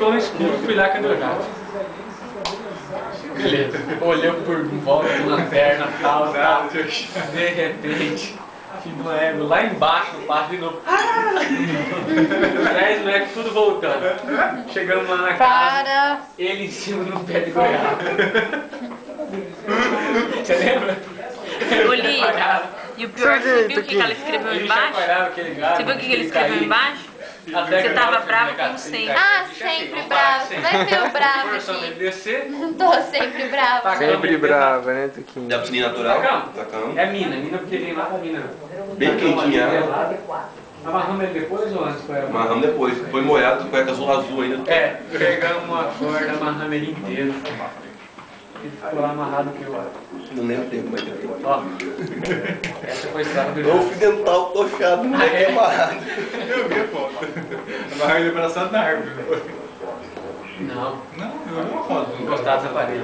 gritou no escuro, fui lá, cadê o gato? Beleza, olhou por volta de lanterna e tal. De repente, filho de uma égua lá embaixo no parque de novo. 10 moleques tudo voltando. Chegamos lá na casa, ele em cima no pé de goiaba. Você lembra? Oli, e o pior, você viu o que ela escreveu embaixo? Você viu o que ele escreveu embaixo? Você tava bravo como sempre. Ah, sempre bravo. Você vai ver o bravo aqui. Não tô sempre bravo. Sempre brava, né, Tuquinho? Da piscina natural? Tacão. É mina porque vem lá pra mina. Bem quentinha. Amarramos ele depois ou antes? Amarramos depois. Foi molhado, cueca azul ainda. É, pegamos uma corda, amarramos ele inteiro. Ele ficou lá amarrado que eu... Não lembro tempo, mas tempo. Ó, essa foi a história do O fio dental tochado, não é amarrado. Eu vi a foto. Amarrado ele abraçado na árvore. Não. Não, eu vi uma foto. Encostados na parede.